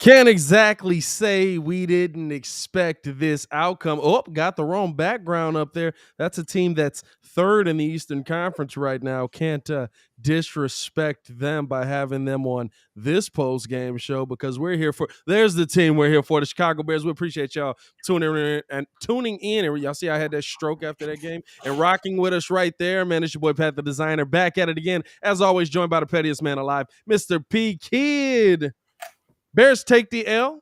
Can't exactly say we didn't expect this outcome. Oh, got the wrong background up there. That's a team that's third in the Eastern Conference right now. Can't disrespect them by having them on this post game show because we're here for. There's the team we're here for, the Chicago Bears. We appreciate y'all tuning in. And y'all see, I had that stroke after that game and rocking with us right there, man. It's your boy Pat the Designer, back at it again, as always, joined by the pettiest man alive, Mr. P Kid. Bears take the L.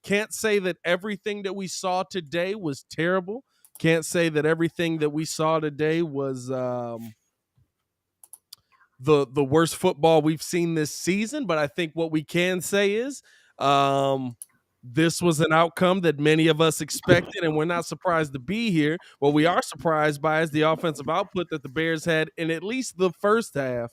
Can't say that everything that we saw today was terrible. Can't say that everything that we saw today was the worst football we've seen this season. But I think what we can say is this was an outcome that many of us expected, and we're not surprised to be here. What we are surprised by is the offensive output that the Bears had in at least the first half.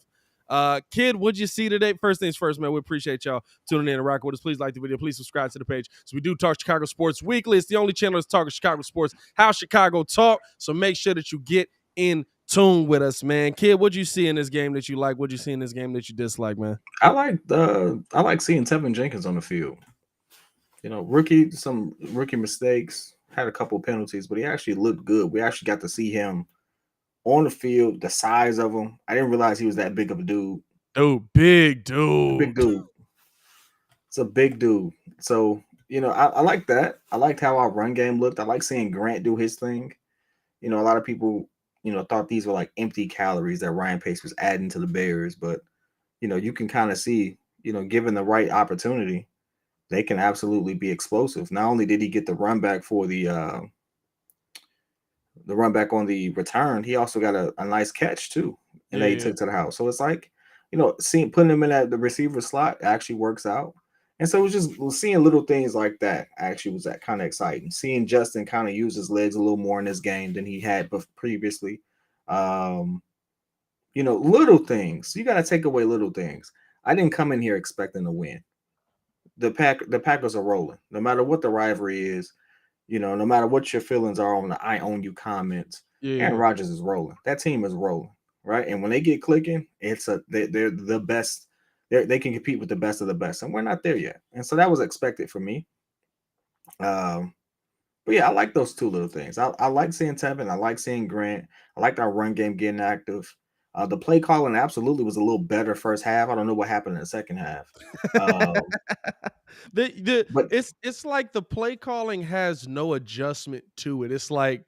Kid, what'd you see today? First things first, man, we appreciate y'all tuning in and rocking with us. Please like the video. Please subscribe to the page. So we do talk Chicago sports weekly. It's the only channel that's talking Chicago sports, how Chicago talk. So make sure that you get in tune with us, man. Kid, what'd you see in this game that you like? What'd you see in this game that you dislike, man? I like seeing Tevin Jenkins on the field. You know, some rookie mistakes, had a couple penalties, but he actually looked good. We actually got to see him on the field, the size of him. I didn't realize he was that big of a dude. Big dude. Big dude. It's a big dude. So, you know, I like that. I liked how our run game looked. I like seeing Grant do his thing. You know, a lot of people, thought these were like empty calories that Ryan Pace was adding to the Bears. But, you can kind of see, given the right opportunity, they can absolutely be explosive. Not only did he get the run back for the run back on the return, he also got a nice catch too, and they took to the house. So it's like, putting him in the receiver slot actually works out. And so it was just seeing little things like that actually was that kind of exciting. Seeing Justin kind of use his legs a little more in this game than he had previously. Little things. You got to take away little things. I didn't come in here expecting to win. The Packers are rolling. No matter what the rivalry is, no matter what your feelings are on the "I own you" comments, Aaron Rodgers is rolling. That team is rolling, right? And when they get clicking, they're the best. They can compete with the best of the best, and we're not there yet. And so that was expected for me. But yeah, I like those two little things. I like seeing Tevin. I like seeing Grant. I like our run game getting active. The play calling absolutely was a little better first half. I don't know what happened in the second half. But it's like the play calling has no adjustment to it. It's like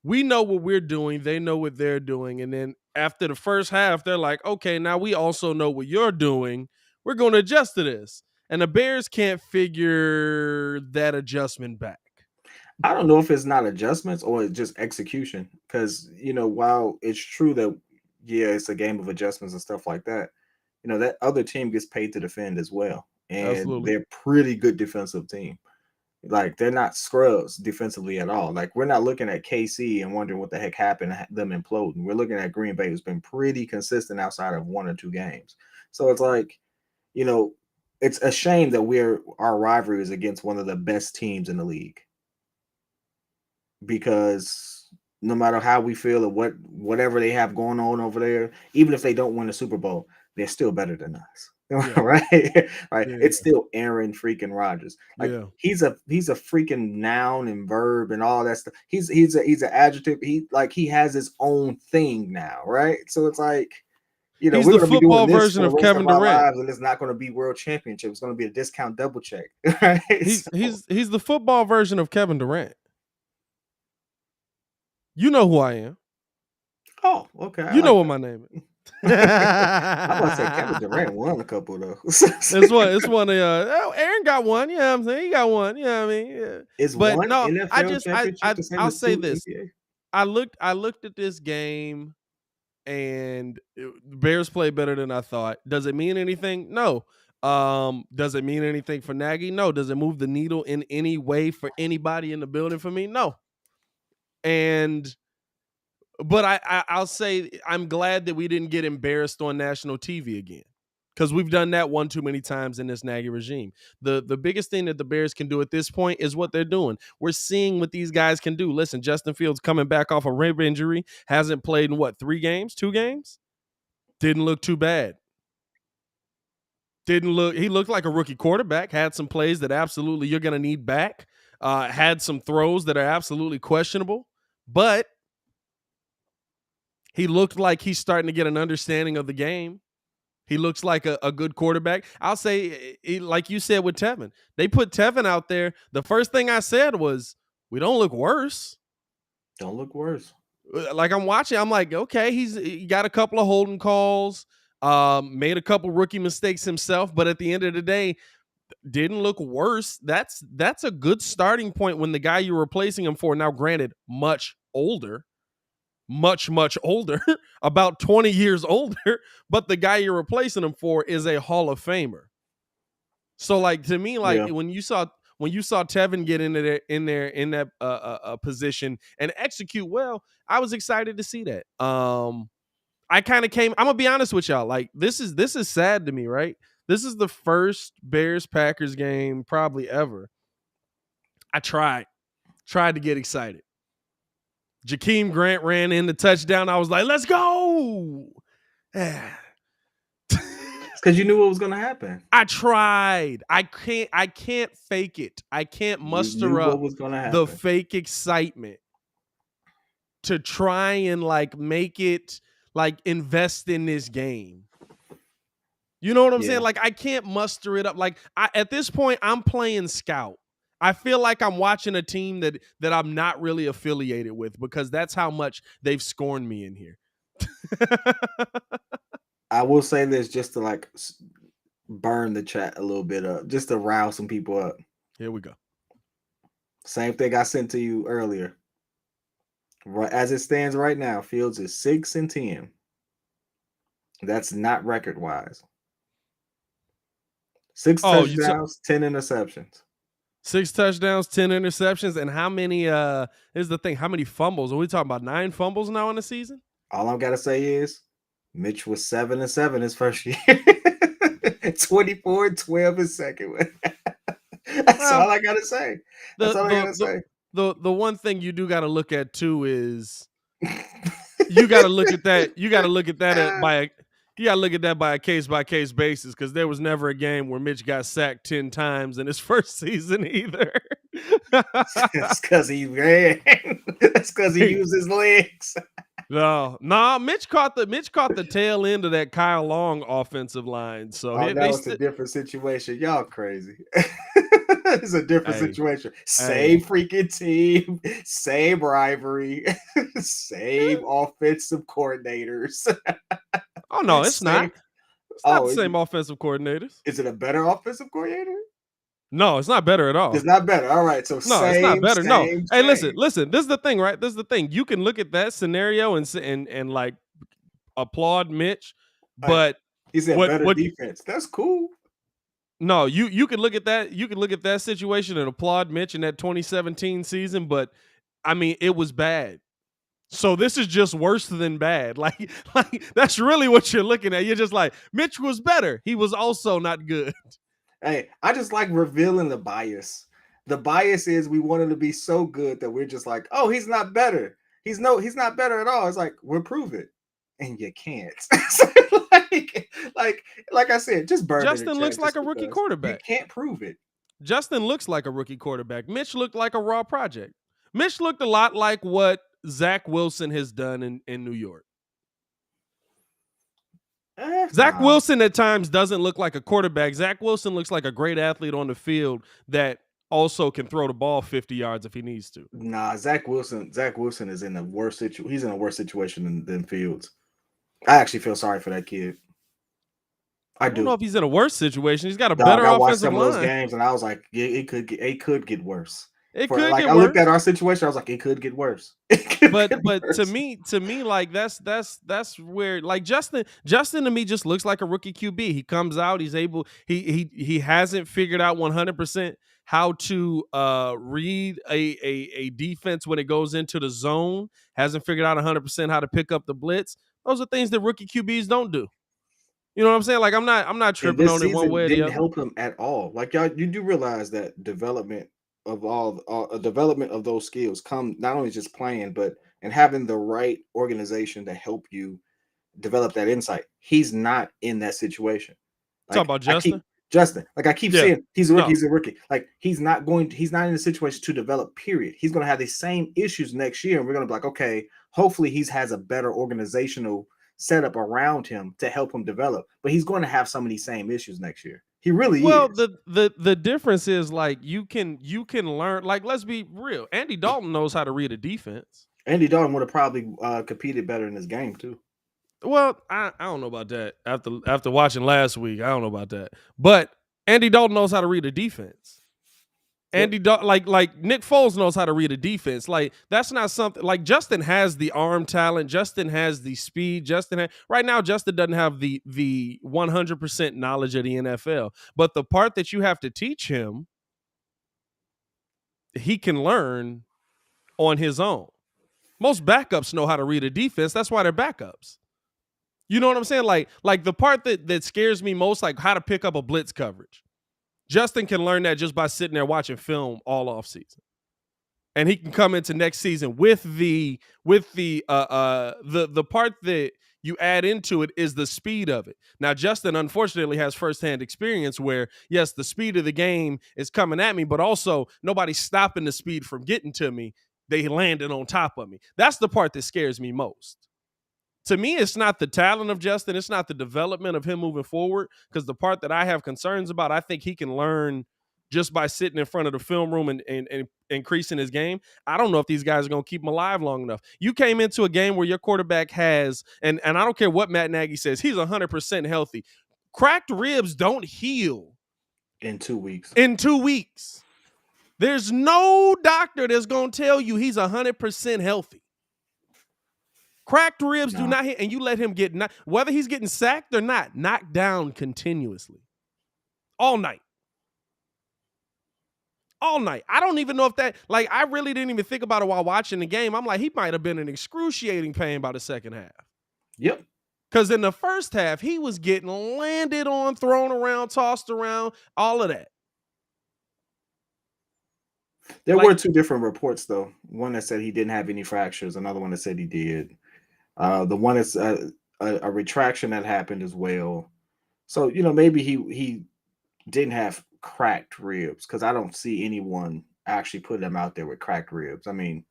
we know what we're doing, they know what they're doing, and then after the first half, they're like, okay, now we also know what you're doing. We're going to adjust to this. And the Bears can't figure that adjustment back. I don't know if it's not adjustments or it's just execution. Because, while it's true that, yeah, it's a game of adjustments and stuff like that, that other team gets paid to defend as well. And Absolutely. they're a pretty good defensive team. Like, they're not scrubs defensively at all. Like, we're not looking at KC and wondering what the heck happened to them imploding. We're looking at Green Bay, who's been pretty consistent outside of 1 or 2 games. So it's like, it's a shame that our rivalry is against one of the best teams in the league. Because no matter how we feel or whatever they have going on over there, even if they don't win the Super Bowl, they're still better than us. Yeah. Right? Right. Yeah. It's still Aaron freaking Rodgers. Like he's a freaking noun and verb and all that stuff. He's an adjective. He has his own thing now, right? So it's like, he's we're the football version of Kevin Durant, and it's not going to be world championship. It's going to be a discount double check. Right? He's the football version of Kevin Durant. You know who I am. Oh, okay. You know what my name is. I'm gonna say Kevin Durant won a couple though. It's one of Aaron got one. Yeah, I'm saying he got one. Yeah, I mean, yeah. It's but one no, NFL I'll say this. I looked at this game, and the Bears play better than I thought. Does it mean anything? No. Does it mean anything for Nagy? No. Does it move the needle in any way for anybody in the building for me? No. But I'll say I'm glad that we didn't get embarrassed on national TV again, because we've done that one too many times in this Nagy regime. The biggest thing that the Bears can do at this point is what they're doing. We're seeing what these guys can do. Listen, Justin Fields coming back off a rib injury, hasn't played in 3 games, 2 games? Didn't look too bad. He looked like a rookie quarterback, had some plays that absolutely you're going to need back, had some throws that are absolutely questionable, but he looked like he's starting to get an understanding of the game. He looks like a good quarterback. I'll say, like you said with Tevin, they put Tevin out there. The first thing I said was, we don't look worse. Don't look worse. Like I'm watching, I'm like, okay, he got a couple of holding calls, made a couple rookie mistakes himself, but at the end of the day, didn't look worse. That's a good starting point when the guy you're replacing him for, now granted, much older, about 20 years older, but the guy you're replacing him for is a Hall of Famer. So like, to me, like when you saw Tevin get in that position and execute well, I was excited to see that. I kind of I'm gonna be honest with y'all, like this is sad to me, right? This is the first Bears-Packers game probably ever. I tried to get excited. Jakeem Grant ran in the touchdown. I was like, let's go. It's because you knew what was going to happen. I tried. I can't fake it. I can't muster up the fake excitement to try and like make it like invest in this game. You know what I'm saying? Like I can't muster it up. Like at this point, I'm playing scout. I feel like I'm watching a team that I'm not really affiliated with, because that's how much they've scorned me in here. I will say this just to like burn the chat a little bit up, just to rile some people up. Here we go. Same thing I sent to you earlier. Right as it stands right now, Fields is 6-10. That's not record wise. 6 touchdowns, 10 interceptions. 6 touchdowns, 10 interceptions, and how many? Here's the thing: how many fumbles? Are we talking about 9 fumbles now in the season? All I'm gotta say is, Mitch was 7-7 his first year. 24-12 his second one. That's all I gotta say. That's all I gotta say. The one thing you do gotta look at too is you gotta look at that. You gotta look at that by a case-by-case basis, because there was never a game where Mitch got sacked 10 times in his first season either. That's because he ran. That's because he used his legs. No, Mitch caught the tail end of that Kyle Long offensive line. So that was a different situation. Y'all crazy. It's a different situation. Same freaking team, same rivalry, same offensive coordinators. Oh no, it's not. It's not the same offensive coordinators. Is it a better offensive coordinator? No, it's not better at all. It's not better. All right, so no, it's not better. No, hey, listen. This is the thing, right? This is the thing. You can look at that scenario and like applaud Mitch, but he said better defense. That's cool. No, you can look at that. You can look at that situation and applaud Mitch in that 2017 season, but I mean, it was bad. So this is just worse than bad. Like that's really what you're looking at. You're just like, Mitch was better. He was also not good. Hey, I just like revealing the bias. The bias is we wanted to be so good that we're just like, oh, he's not better. He's not better at all. It's like, we'll prove it. And you can't. like I said, just burn Justin looks like a rookie quarterback. You can't prove it. Justin looks like a rookie quarterback. Mitch looked like a raw project. Mitch looked a lot like what Zach Wilson has done in New York. Zach Wilson at times doesn't look like a quarterback. Zach Wilson looks like a great athlete on the field that also can throw the ball 50 yards if he needs to. Nah, Zach Wilson is in a worse situation. He's in a worse situation than Fields. I actually feel sorry for that kid. I don't know if he's in a worse situation. He's got a better offensive line. I watched some of those games and I was like, it could get worse. It could get worse. I looked at our situation. I was like, it could get worse. But to me, like that's where like Justin to me just looks like a rookie QB. He comes out, he's able. He hasn't figured out 100% how to read a defense when it goes into the zone. Hasn't figured out 100% how to pick up the blitz. Those are things that rookie QBs don't do. You know what I'm saying? Like I'm not tripping on it one way or the other. Didn't help him at all. Like y'all, you do realize that development of those skills come not only just playing, but and having the right organization to help you develop that insight. He's not in that situation. Talk Like about I Justin. keep Justin, like I keep Yeah. saying, he's a rookie. No. He's a rookie. Like he's not in a situation to develop. Period. He's going to have the same issues next year, and we're going to be like, okay, hopefully he has a better organizational setup around him to help him develop. But he's going to have some of these same issues next year. He really Well, is. the difference is like you can learn. Like, let's be real. Andy Dalton knows how to read a defense. Andy Dalton would have probably competed better in this game too. Well, I don't know about that. After watching last week, I don't know about that. But Andy Dalton knows how to read a defense. Yep. Like Nick Foles knows how to read a defense. Like that's not something like Justin has the arm talent. Justin has the speed. Right now, Justin doesn't have the 100% knowledge of the NFL. But the part that you have to teach him, he can learn on his own. Most backups know how to read a defense. That's why they're backups. You know what I'm saying? Like the part that scares me most, like how to pick up a blitz coverage. Justin can learn that just by sitting there watching film all off season, and he can come into next season with the part that you add into it is the speed of it. Now, Justin unfortunately has firsthand experience where yes, the speed of the game is coming at me, but also nobody's stopping the speed from getting to me. They landed on top of me. That's the part that scares me most. To me, it's not the talent of Justin. It's not the development of him moving forward. Because the part that I have concerns about, I think he can learn just by sitting in front of the film room and increasing his game. I don't know if these guys are going to keep him alive long enough. You came into a game where your quarterback has, and I don't care what Matt Nagy says, he's 100% healthy. Cracked ribs don't heal in 2 weeks. There's no doctor that's going to tell you he's 100% healthy. Cracked ribs do not hit, and you let him get, whether he's getting sacked or not, knocked down continuously. All night. I don't even know if that, like, I really didn't even think about it while watching the game. I'm like, he might have been in excruciating pain by the second half. Yep. Because in the first half, he was getting landed on, thrown around, tossed around, all of that. There were two different reports, though. One that said he didn't have any fractures, another one that said he did. The one is a retraction that happened as well. So, maybe he didn't have cracked ribs because I don't see anyone actually putting him out there with cracked ribs. I mean,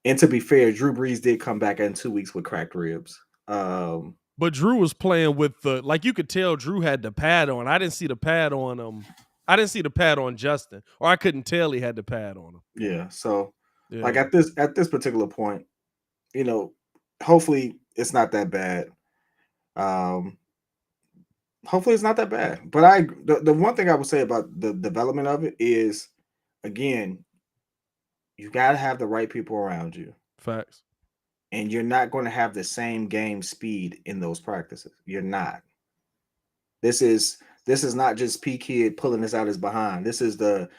and to be fair, Drew Brees did come back in 2 weeks with cracked ribs. But Drew was playing with you could tell Drew had the pad on. I didn't see the pad on him. I didn't see the pad on Justin, or I couldn't tell he had the pad on him. Yeah. So, like at this particular point, hopefully it's not that bad. Hopefully it's not that bad. But the one thing I would say about the development of it is, again, you got to have the right people around you. Facts. And you're not going to have the same game speed in those practices. You're not. This is not just P Kid pulling this out his behind. This is the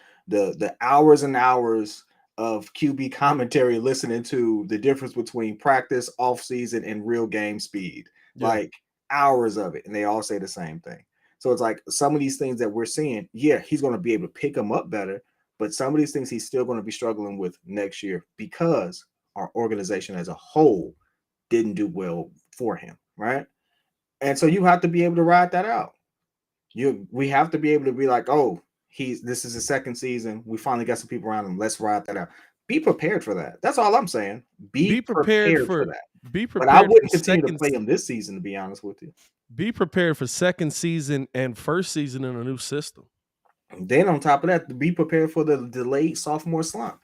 hours and hours of QB commentary listening to the difference between practice, off season, and real game speed. Yeah. Like hours of it, and they all say the same thing. So it's like some of these things that we're seeing, yeah, he's going to be able to pick them up better, but some of these things he's still going to be struggling with next year because our organization as a whole didn't do well for him, right? And so you have to be able to ride that out. We have to be able to be like, oh, this is his second season. We finally got some people around him. Let's ride that out. Be prepared for that. That's all I'm saying. Be prepared for that. Be prepared. But I wouldn't continue to play him this season, to be honest with you. Be prepared for second season and first season in a new system. And then on top of that, be prepared for the delayed sophomore slump.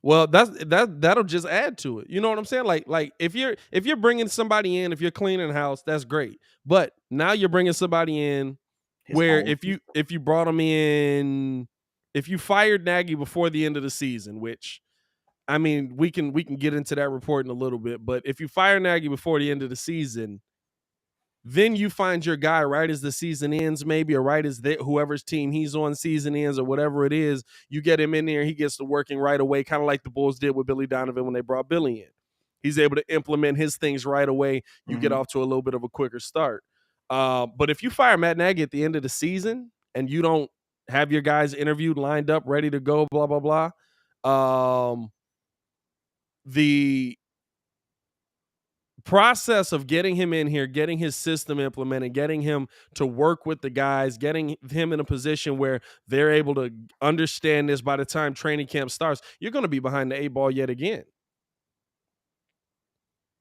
Well, that'll just add to it. You know what I'm saying? Like if you're bringing somebody in, if you're cleaning the house, that's great. But now you're bringing somebody in where if you brought them in, if you fired Nagy before the end of the season, which I mean we can get into that report in a little bit, but if you fire Nagy before the end of the season, then you find your guy right as the season ends, maybe, or right as whoever's team he's on season ends or whatever it is, you get him in there, he gets to working right away, kind of like the Bulls did with Billy Donovan when they brought Billy in. He's able to implement his things right away. You get off to a little bit of a quicker start. But if you fire Matt Nagy at the end of the season and you don't have your guys interviewed, lined up, ready to go, blah, blah, blah, process of getting him in here, getting his system implemented, getting him to work with the guys, getting him in a position where they're able to understand this by the time training camp starts, you're going to be behind the 8 ball yet again.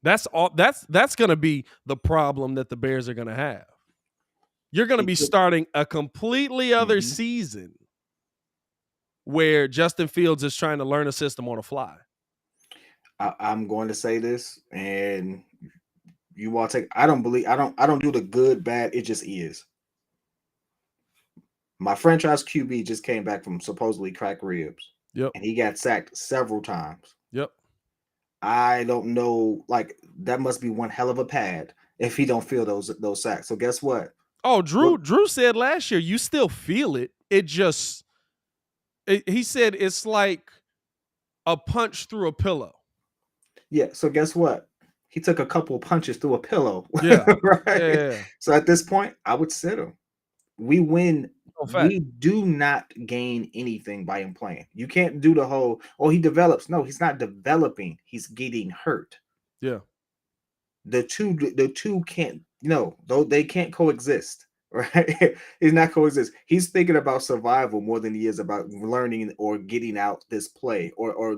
That's going to be the problem that the Bears are going to have. You're going to be starting a completely other season where Justin Fields is trying to learn a system on the fly. I'm going to say this, and you all take. I don't do the good, bad. It just is. My franchise QB just came back from supposedly cracked ribs. Yep. And he got sacked several times. Yep. I don't know. Like, that must be one hell of a pad if he don't feel those sacks. So guess what? Oh, Drew said last year, you still feel it. He said it's like a punch through a pillow. Yeah. So guess what? He took a couple of punches through a pillow. Yeah. Right. Yeah. So at this point, I would sit him. We win. We do not gain anything by him playing. You can't do the whole, he develops. No, he's not developing. He's getting hurt. Yeah. The two can't, though they can't coexist. Right? He's not coexist. He's thinking about survival more than he is about learning or getting out this play or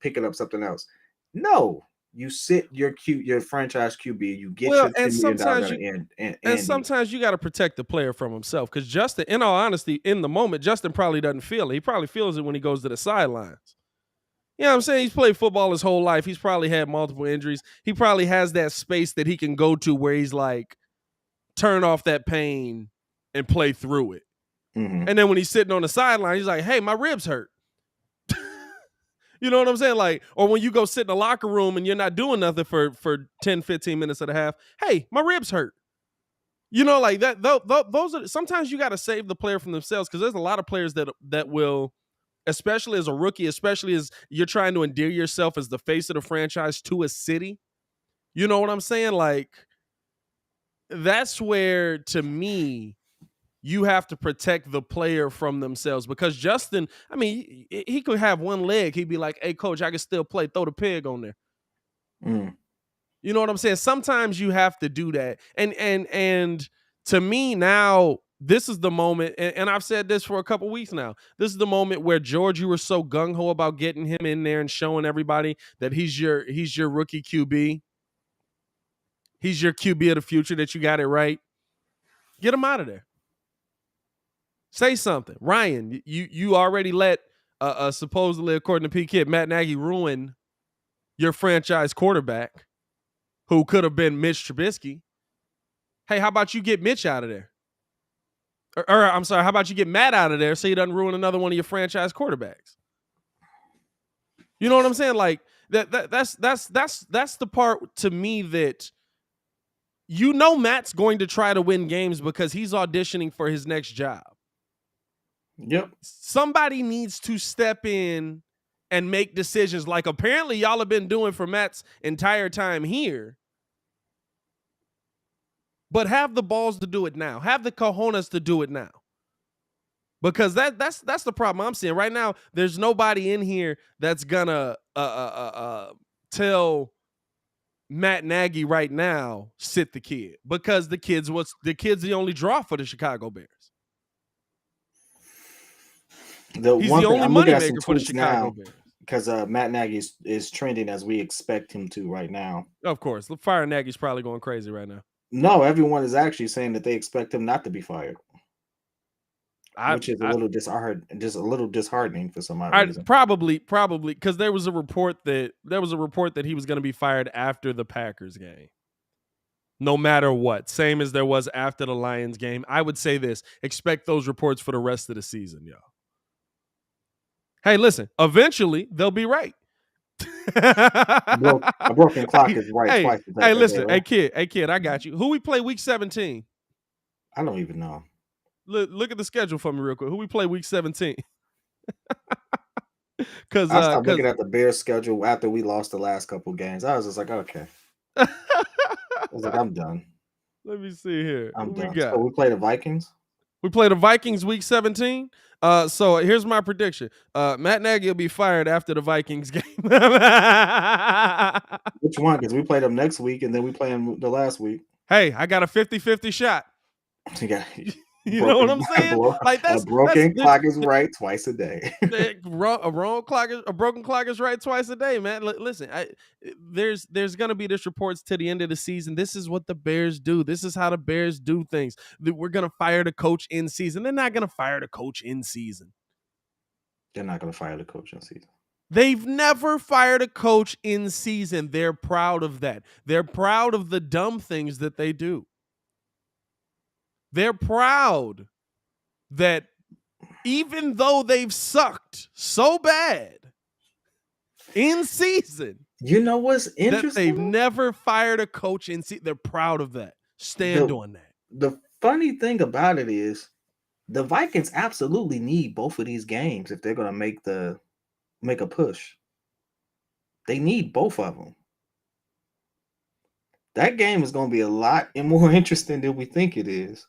picking up something else. No, you sit your franchise QB, you get your $10 million and sometimes you got to protect the player from himself, because Justin, in all honesty, in the moment, Justin probably doesn't feel it. He probably feels it when he goes to the sidelines. You know what I'm saying? He's played football his whole life. He's probably had multiple injuries. He probably has that space that he can go to where he's like, turn off that pain and play through it. Mm-hmm. And then when he's sitting on the sideline, he's like, hey, my ribs hurt. You know what I'm saying? Like, or when you go sit in the locker room and you're not doing nothing for 10, 15 minutes and a half, hey, my ribs hurt. You know, like that. Those are, sometimes you got to save the player from themselves, because there's a lot of players that will, especially as a rookie, especially as you're trying to endear yourself as the face of the franchise to a city. You know what I'm saying? Like, that's where, to me, you have to protect the player from themselves, because Justin, I mean, he could have one leg. He'd be like, hey, coach, I can still play. Throw the pig on there. Mm. You know what I'm saying? Sometimes you have to do that. And to me now, this is the moment, and I've said this for a couple weeks now. This is the moment where, George, you were so gung-ho about getting him in there and showing everybody that he's your rookie QB. He's your QB of the future, that you got it right. Get him out of there. Say something. Ryan, you already let supposedly, according to P. Kid, Matt Nagy ruin your franchise quarterback, who could have been Mitch Trubisky. Hey, how about you get Mitch out of there? Or I'm sorry, how about you get Matt out of there so he doesn't ruin another one of your franchise quarterbacks? You know what I'm saying? Like, that's the part, to me, that Matt's going to try to win games because he's auditioning for his next job. Yep. Somebody needs to step in and make decisions, like apparently y'all have been doing for Matt's entire time here. But have the balls to do it now. Have the cojones to do it now. Because that's the problem I'm seeing right now. There's nobody in here that's gonna tell Matt Nagy right now, sit the kid, because the kid's the only draw for the Chicago Bears. He's the only moneymaker for the Chicago Bears. Because Matt Nagy is trending as we expect him to right now. Of course, Fire Nagy's probably going crazy right now. No, everyone is actually saying that they expect him not to be fired, which is a little disheartening for some reason. Probably because there was a report that he was going to be fired after the Packers game. No matter what, same as there was after the Lions game. I would say this: expect those reports for the rest of the season, y'all. Hey, listen, eventually they'll be right. A broken clock is right twice. Hey, listen, right? Hey, kid, I got you. Who we play week 17? I don't even know. Look at the schedule for me real quick. Who we play week 17? Because I stopped looking at the Bears schedule after we lost the last couple games. I was just like, okay. I was like, I'm done. Let me see here. I'm done. So we play the Vikings. We play the Vikings week 17. So here's my prediction. Matt Nagy will be fired after the Vikings game. Which one? Because we play them next week, and then we play them the last week. Hey, I got a 50-50 shot. You got You know what I'm saying? Like a broken clock is right twice a day. A broken clock is right twice a day, man. Listen, there's gonna be this reports to the end of the season. This is what the Bears do. This is how the Bears do things. We're gonna fire the coach in season. They're not gonna fire the coach in season. They're not gonna fire the coach in season. They've never fired a coach in season. They're proud of that. They're proud of the dumb things that they do. They're proud that even though they've sucked so bad in season, you know what's interesting? That they've never fired a coach in season. They're proud of that. Stand on that. The funny thing about it is the Vikings absolutely need both of these games if they're going to make a push. They need both of them. That game is going to be a lot more interesting than we think it is.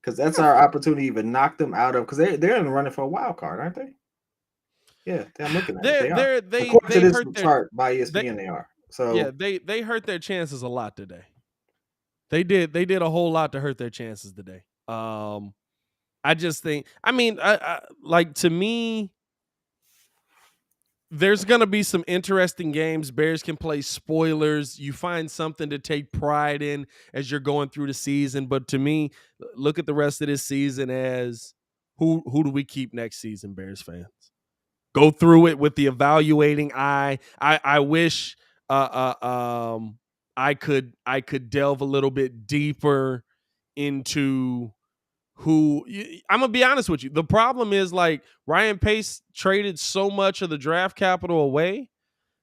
Because that's our opportunity to even knock them out of, because they're in the running for a wild card, aren't they? Yeah, I'm looking at it. They according to this chart by ESPN, they are. So yeah, they hurt their chances a lot today. They did a whole lot to hurt their chances today. I just think, I like, to me, there's going to be some interesting games. Bears can play spoilers. You find something to take pride in as you're going through the season. But to me, look at the rest of this season as who do we keep next season, Bears fans? Go through it with the evaluating eye. I wish I could delve a little bit deeper into who. I'm gonna be honest with you. The problem is, like, Ryan Pace traded so much of the draft capital away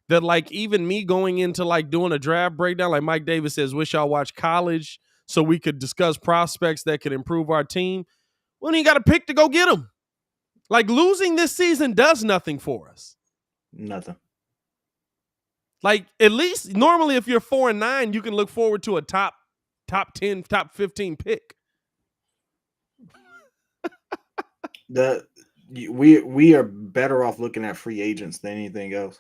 that, like, even me going into, like, doing a draft breakdown, like Mike Davis says, wish y'all watch college so we could discuss prospects that could improve our team. Well, you got to pick to go get them. Like, losing this season does nothing for us. Nothing. Like, at least normally if you're 4-9, you can look forward to a top 10, top 15 pick. We are better off looking at free agents than anything else.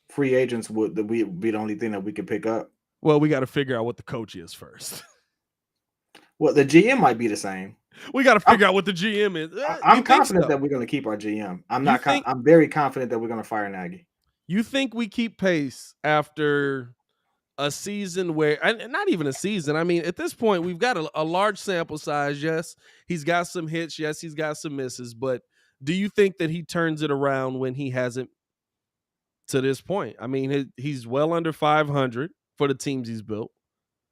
Free agents would be the only thing that we could pick up. Well, we got to figure out what the coach is first. Well, the GM might be the same. We got to figure out what the GM is. I'm confident that we're going to keep our GM. I'm very confident that we're going to fire Nagy. You think we keep pace after a season where, and not even a season. I mean, at this point, we've got a large sample size. Yes, he's got some hits. Yes, he's got some misses. But do you think that he turns it around when he hasn't to this point? I mean, he's well under 500 for the teams he's built.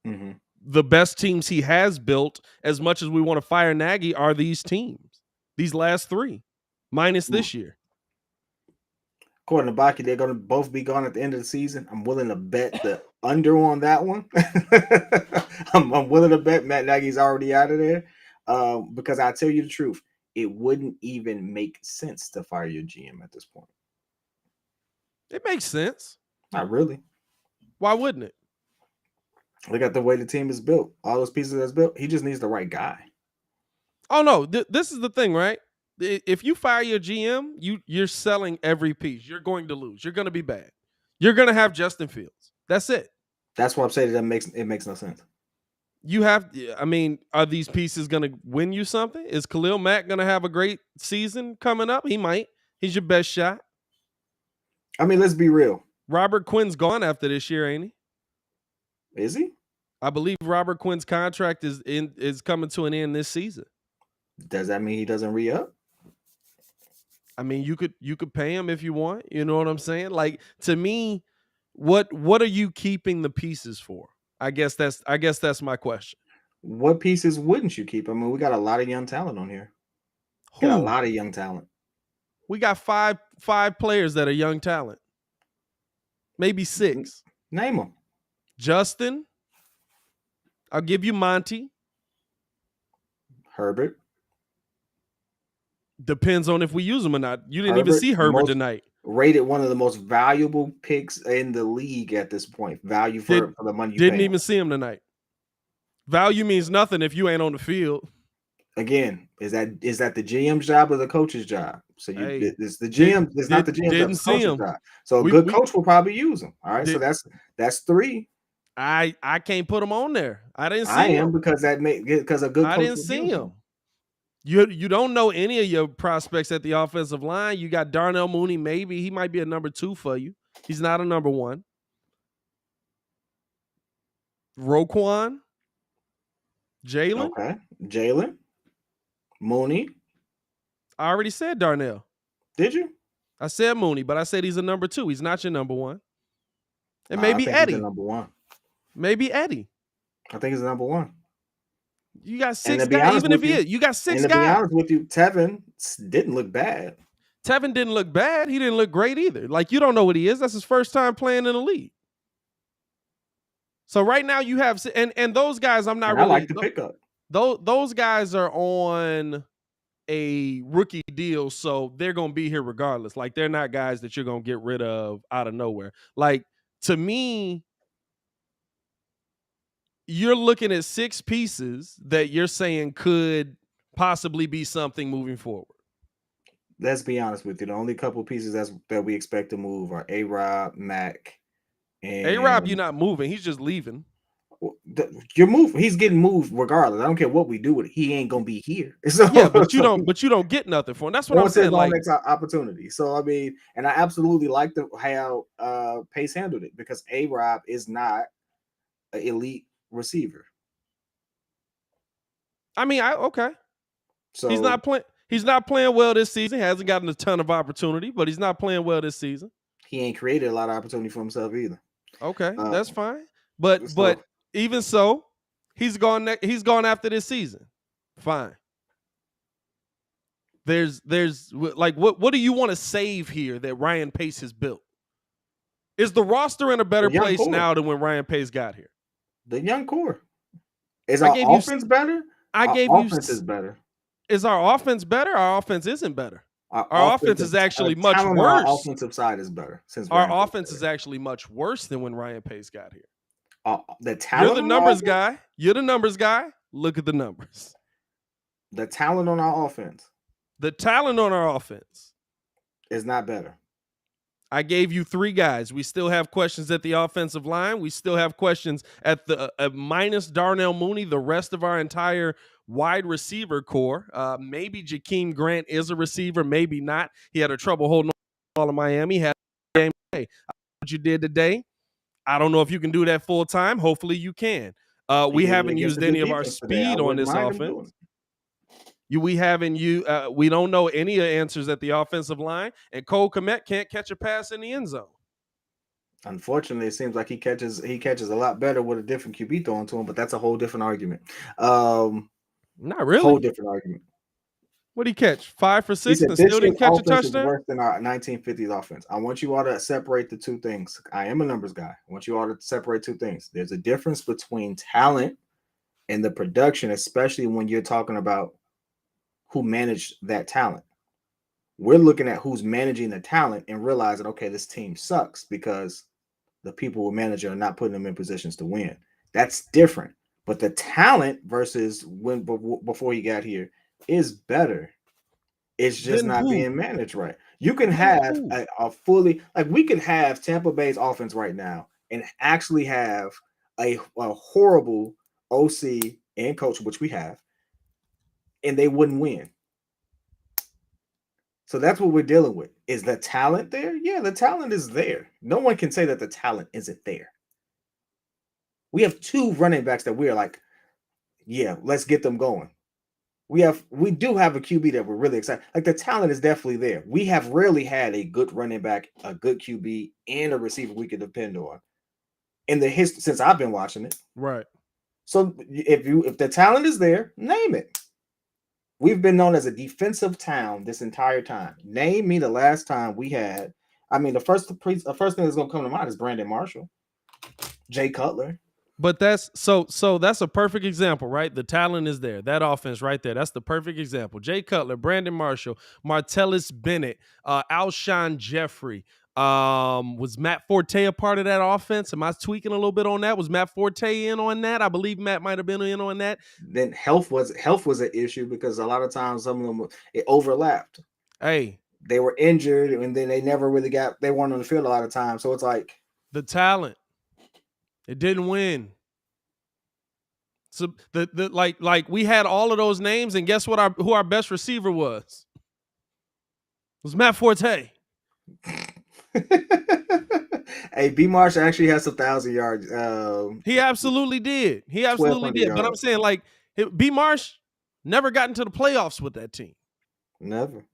Mm-hmm. The best teams he has built, as much as we want to fire Nagy, are these teams. These last three, minus this year. According to Baki, they're going to both be gone at the end of the season. I'm willing to bet the under on that one. I'm willing to bet Matt Nagy's already out of there. Because I tell you the truth, it wouldn't even make sense to fire your GM at this point. It makes sense. Not really. Why wouldn't it? Look at the way the team is built. All those pieces that's built. He just needs the right guy. Oh, no. This is the thing, right? If you fire your GM, you're selling every piece. You're going to lose. You're going to be bad. You're going to have Justin Fields. That's it. That's why I'm saying it makes no sense. You have, I mean, are these pieces going to win you something? Is Khalil Mack going to have a great season coming up? He might. He's your best shot. I mean, let's be real. Robert Quinn's gone after this year, ain't he? Is he? I believe Robert Quinn's contract is coming to an end this season. Does that mean he doesn't re-up? I mean, you could pay him if you want. You know what I'm saying? Like, to me, what are you keeping the pieces for? I guess that's my question. What pieces wouldn't you keep? I mean, we got a lot of young talent on here. We got a lot of young talent. We got five players that are young talent. Maybe 6. Name them. Justin. I'll give you Monty. Herbert. Depends on if we use them or not. You didn't even see Herbert tonight. Rated one of the most valuable picks in the league at this point. Value for the money you didn't pay even see him tonight. Value means nothing if you ain't on the field. Again, is that the GM's job or the coach's job? So Hey, it's the GM. It's not the GM's job. didn't It's the see coach's him. job. So a We good coach will probably use him. All right. So did. that's 3. I can't put him on there. I didn't I see am him. because a good I coach didn't would see use him. him. You don't know any of your prospects at the offensive line. You got Darnell Mooney. Maybe he might be a number 2 for you. He's not a number 1. Roquan, Jalen. Okay. Jalen, Mooney. I already said Darnell. Did you? I said Mooney, but I said he's a number 2. He's not your number 1. And I maybe think he's the Eddie. number 1. Maybe Eddie. I think he's the number 1. You got And 6 to be guys. honest Even if with he you, is, you got 6 and to be guys. honest with you, Tevin didn't look bad. Tevin didn't look bad. He didn't look great either. Like, you don't know what he is. That's his first time playing in the league. So right now you have, and those guys, I'm not And really. I like the pickup. Those guys are on a rookie deal, so they're gonna be here regardless. Like, they're not guys that you're gonna get rid of out of nowhere. Like, to me, you're looking at 6 pieces that you're saying could possibly be something moving forward. Let's be honest with you. The only couple pieces that we expect to move are A-Rob, Mac, and A-Rob, you're not moving. He's just leaving. You're moving. He's getting moved regardless. I don't care what we do with it. He ain't gonna be here. So, Yeah, but you don't get nothing for him. That's what I'm saying. Like, next opportunity. So I mean, and I absolutely like how Pace handled it, because A-Rob is not an elite receiver. I mean, okay. So He's not playing well this season. He hasn't gotten a ton of opportunity, but he's not playing well this season. He ain't created a lot of opportunity for himself either. Okay, that's fine. But even so, he's gone after this season. Fine. There's like, what do you want to save here that Ryan Pace has built? Is the roster in a better place now than when Ryan Pace got here? The young core. Is our offense better? Offense is better. Is our offense better? Our offense isn't better. Our offense is actually much worse. Our offensive side is better. Our offense is actually much worse than when Ryan Pace got here. The talent. You're the numbers guy. You're the numbers guy. Look at the numbers. The talent on our offense. The talent on our offense is not better. I gave you 3 guys. We still have questions at the offensive line. We still have questions at the minus Darnell Mooney, the rest of our entire wide receiver core. Maybe Jakeem Grant is a receiver, maybe not. He had a trouble holding on all of Miami. Had a game today. What you did today, I don't know if you can do that full time. Hopefully you can. We haven't used any of our speed on this offense. We don't know any answers at the offensive line, and Cole Kmet can't catch a pass in the end zone. Unfortunately, it seems like he catches a lot better with a different QB throwing to him, but that's a whole different argument. Not really. Whole different argument. What did he catch? 5 for 6 and still didn't catch a touchdown? Worse than our 1950s offense. I want you all to separate the 2 things. I am a numbers guy. I want you all to separate 2 things. There's a difference between talent and the production, especially when you're talking about who managed that talent. We're looking at who's managing the talent and realizing, okay, this team sucks because the people who manage it are not putting them in positions to win. That's different. But the talent versus when before he got here is better. It's just not being managed right. You can have a fully, like, we could have Tampa Bay's offense right now and actually have a horrible OC and coach, which we have, and they wouldn't win. So that's what we're dealing with. Is the talent there? Yeah, the talent is there. No one can say that the talent isn't there. We have 2 running backs that we are like, yeah, let's get them going. We do have a QB that we're really excited. Like, the talent is definitely there. We have rarely had a good running back, a good QB, and a receiver we could depend on in the history since I've been watching it. Right. So if the talent is there, name it. We've been known as a defensive town this entire time. Name me the last time we had. I mean, the first thing that's going to come to mind is Brandon Marshall, Jay Cutler. But that's so that's a perfect example, right? The talent is there. That offense right there. That's the perfect example. Jay Cutler, Brandon Marshall, Martellus Bennett, Alshon Jeffrey, Was Matt Forte a part of that offense? Am I tweaking a little bit on that? Was Matt Forte in on that? I believe Matt might have been in on that. Then health was an issue because a lot of times some of them it overlapped. Hey, they were injured and then they never really they weren't on the field a lot of times. So it's like the talent. It didn't win. So the like we had all of those names, and guess what? Who our best receiver was? It was Matt Forte. Hey, B. Marsh actually has 1,000 yards. He absolutely did. He absolutely did. But I'm saying, like, B. Marsh never got into the playoffs with that team. Never.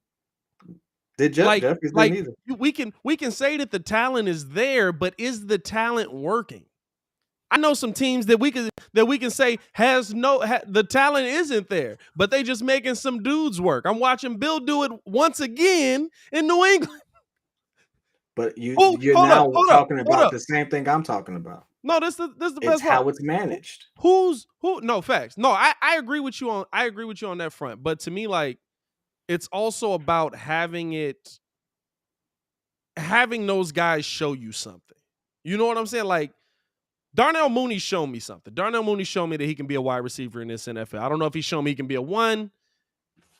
Did Jeffries didn't either. We can say that the talent is there, but is the talent working? I know some teams that we can say the talent isn't there, but they just making some dudes work. I'm watching Bill do it once again in New England. But you're now talking about the same thing I'm talking about. No, this is the best part. It's how it's managed. No, facts. No, I agree with you on that front. But to me, like, it's also about having those guys show you something. You know what I'm saying? Like, Darnell Mooney showed me something. Darnell Mooney showed me that he can be a wide receiver in this NFL. I don't know if he showed me he can be a 1,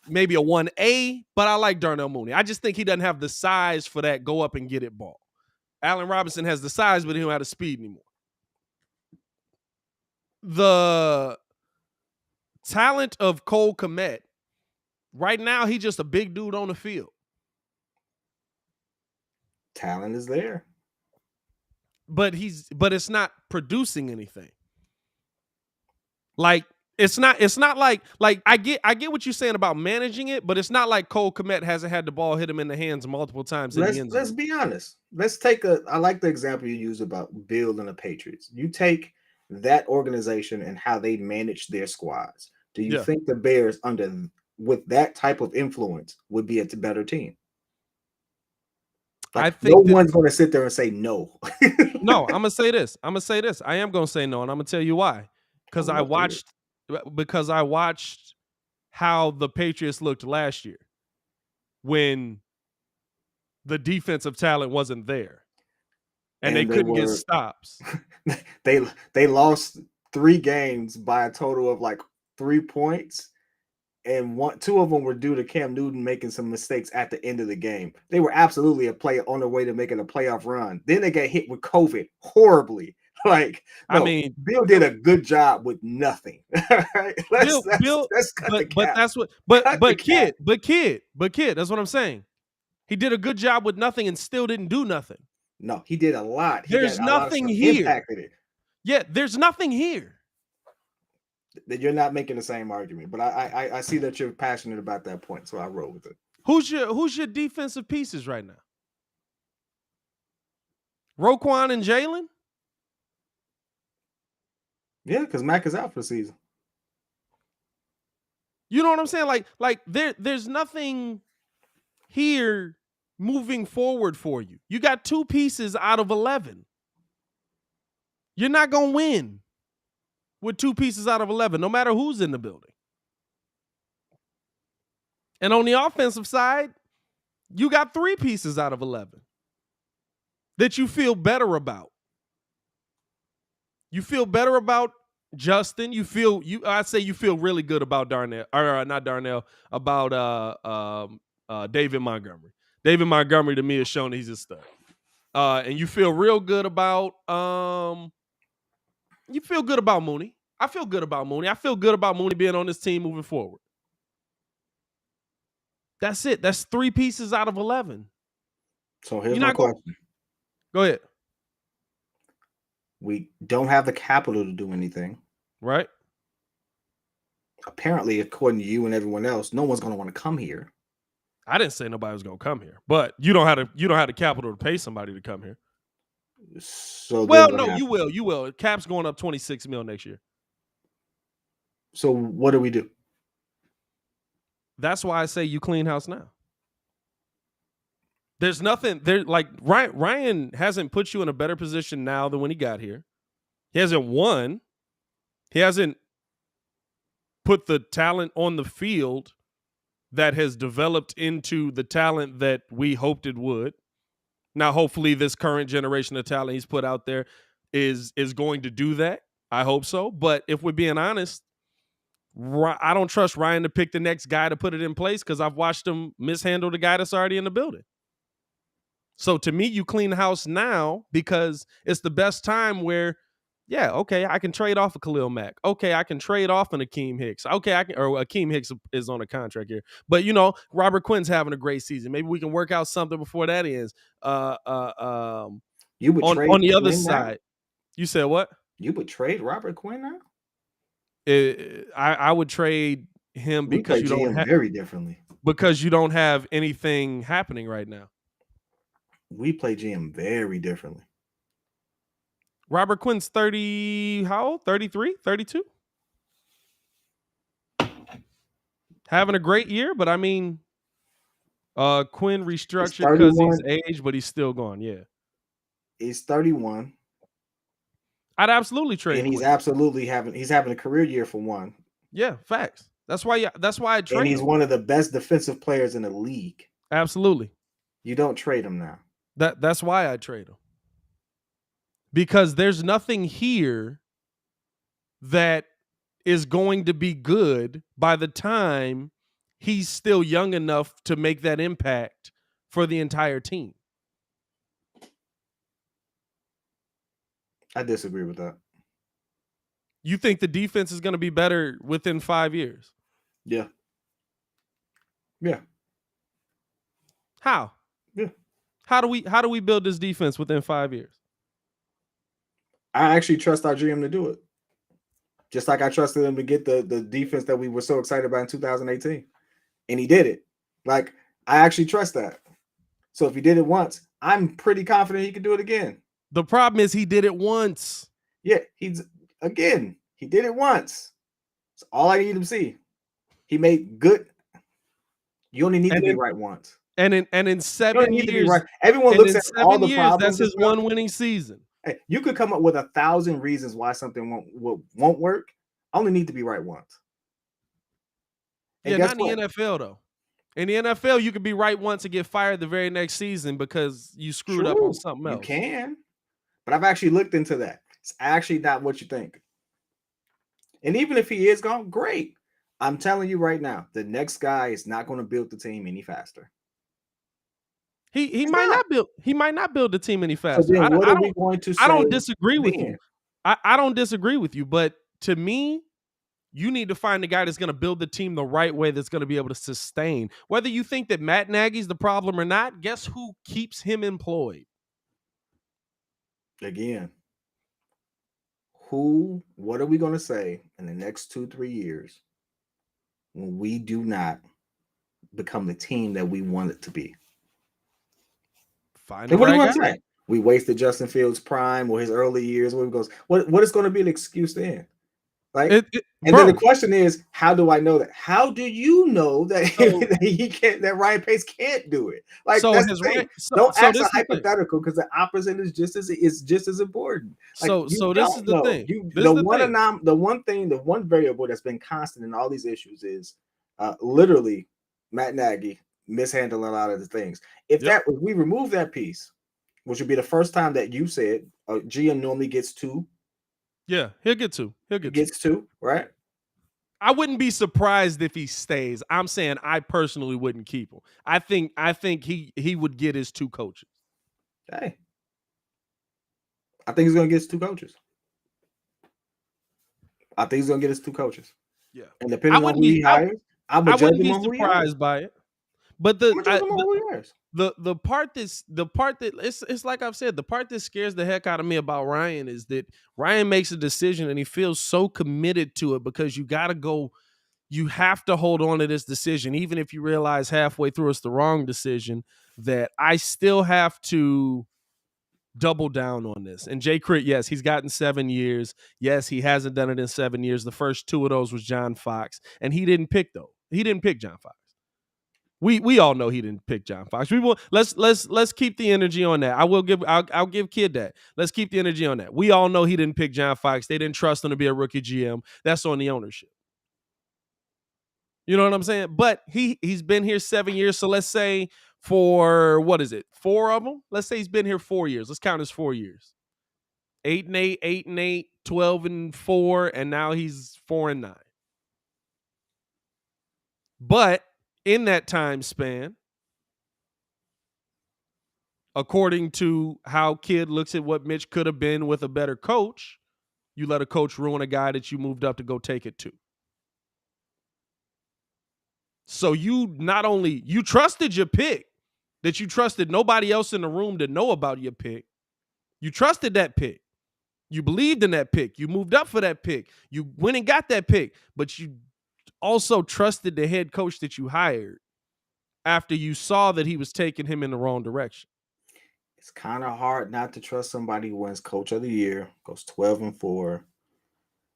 maybe a 1A, but I like Darnell Mooney. I just think he doesn't have the size for that go up and get it ball. Allen Robinson has the size, but he don't have the speed anymore. The talent of Cole Kmet, right now, he's just a big dude on the field. Talent is there. But it's not producing anything. Like, it's not like I get what you're saying about managing it, but it's not like Cole Kmet hasn't had the ball hit him in the hands multiple times. Let's be honest. I like the example you used about Bill and the Patriots. You take that organization and how they manage their squads. Do you think the Bears with that type of influence would be a better team? Like, I think no one's going to sit there and say no. No, I'm going to say this. I am going to say no, and I'm going to tell you why. Because I watched how the Patriots looked last year when the defensive talent wasn't there. And they couldn't get stops. They lost 3 games by a total of like 3 points. And 2 of them were due to Cam Newton making some mistakes at the end of the game. They were absolutely on their way to making a playoff run. Then they got hit with COVID horribly. Like, no, I mean, Bill did a good job with nothing. Right? Let's cut the cap. But that's what. But kid, that's what I'm saying. He did a good job with nothing and still didn't do nothing. No, he did a lot. There's nothing here. Impacted it. Yeah, there's nothing here. That you're not making the same argument, but I see that you're passionate about that point, so I roll with it. Who's your defensive pieces right now? Roquan and Jalen? Yeah, because Mac is out for the season. You know what I'm saying? Like there's nothing here moving forward for you. You got 2 pieces out of 11. You're not gonna win with 2 pieces out of 11, no matter who's in the building. And on the offensive side, you got 3 pieces out of 11 that you feel better about. You feel better about Justin. I'd say you feel really good about Darnell, or not Darnell, about David Montgomery. David Montgomery to me has shown that he's a stud. And you feel real good about you feel good about Mooney. I feel good about Mooney. I feel good about Mooney being on this team moving forward. That's it. That's 3 pieces out of 11. So here's my question. Go ahead. We don't have the capital to do anything. Right. Apparently, according to you and everyone else, no one's going to want to come here. I didn't say nobody was going to come here, but you don't have the capital to pay somebody to come here. So no, you will. Cap's going up $26 million next year. So what do we do? That's why I say you clean house now. There's nothing there. Like, Ryan hasn't put you in a better position now than when he got here. He hasn't won. He hasn't put the talent on the field that has developed into the talent that we hoped it would. Now, hopefully, this current generation of talent he's put out there is going to do that. I hope so. But if we're being honest, I don't trust Ryan to pick the next guy to put it in place because I've watched him mishandle the guy that's already in the building. So to me, you clean the house now because it's the best time where, yeah, okay, I can trade off a Khalil Mack. Okay, I can trade off an Akeem Hicks. Okay, or Akeem Hicks is on a contract here. But, Robert Quinn's having a great season. Maybe we can work out something before that ends. You would trade on the other Quinn now? side. You said what? You would trade Robert Quinn now? I would trade him because you don't have very differently. Because you don't have anything happening right now. We play GM very differently. Robert Quinn's 30, how old? 33, 32? Having a great year, but I mean, Quinn restructured because he's aged, but he's still gone. Yeah. He's 31. I'd absolutely trade him. And he's having a career year for one. Yeah, facts. That's why I trade him. And he's one of the best defensive players in the league. Absolutely. You don't trade him now. That's why I trade him. Because there's nothing here that is going to be good by the time he's still young enough to make that impact for the entire team. I disagree with that. You think the defense is going to be better within 5 years? Yeah. Yeah. How? Yeah. How do we build this defense within 5 years? I actually trust our GM to do it. Just like I trusted him to get the defense that we were so excited about in 2018. And he did it. Like, I actually trust that. So if he did it once, I'm pretty confident he could do it again. The problem is he did it once. Yeah, he did it once. That's all I need him to see. He made good. You only need to be right once. And in 7 years, right. Everyone looks at all the problems. That's his one winning season. Hey, you could come up with 1,000 reasons why something won't work. I only need to be right once. And not in the NFL though. In the NFL, you could be right once and get fired the very next season because you screwed up on something else. You can, but I've actually looked into that. It's actually not what you think. And even if he is gone, great. I'm telling you right now, the next guy is not going to build the team any faster. He might not build the team any faster. So then what are we going to say? I don't disagree with you. I don't disagree with you, but to me, you need to find the guy that's going to build the team the right way, that's going to be able to sustain. Whether you think that Matt Nagy's the problem or not, guess who keeps him employed? Again, what are we going to say in the next 2-3 years when we do not become the team that we want it to be? What do you want to say? We wasted Justin Fields' prime or his early years. What is going to be an excuse then? Like, then the question is, how do I know that? How do you know that he can't? That Ryan Pace can't do it? Like, don't ask a hypothetical because the opposite is just as important. Like, this is the thing. The one variable that's been constant in all these issues is literally Matt Nagy mishandling a lot of the things. If we remove that piece, which would be the first time that you said a GM normally gets 2. Yeah, he'll get 2. He gets 2, right? I wouldn't be surprised if he stays. I'm saying I personally wouldn't keep him. I think he would get his 2 coaches. Hey, I think he's gonna get his 2 coaches. Yeah, and depending on who he hires, I wouldn't be surprised by it. But the part that it's like I've said, the part that scares the heck out of me about Ryan is that Ryan makes a decision and he feels so committed to it because you have to hold on to this decision, even if you realize halfway through it's the wrong decision, that I still have to double down on this. And Jay Crit, yes, he's gotten 7 years. Yes, he hasn't done it in 7 years. The first 2 of those was John Fox, and he didn't pick John Fox. We all know he didn't pick John Fox. Let's keep the energy on that. I'll give Kid that. Let's keep the energy on that. We all know he didn't pick John Fox. They didn't trust him to be a rookie GM. That's on the ownership. You know what I'm saying? But he's been here 7 years. So let's say for what is it? 4 of them? Let's say he's been here 4 years. Let's count as 4 years. 8-8, 8-8, 12-4, and now he's 4-9. But in that time span, according to how Kidd looks at what Mitch could have been with a better coach, you let a coach ruin a guy that you moved up to go take it to. So you not only you trusted your pick, that you trusted nobody else in the room to know about your pick. You trusted that pick. You believed in that pick. You moved up for that pick. You went and got that pick, but you also trusted the head coach that you hired after you saw that he was taking him in the wrong direction. It's kind of hard not to trust somebody who wins Coach of the Year, goes 12-4,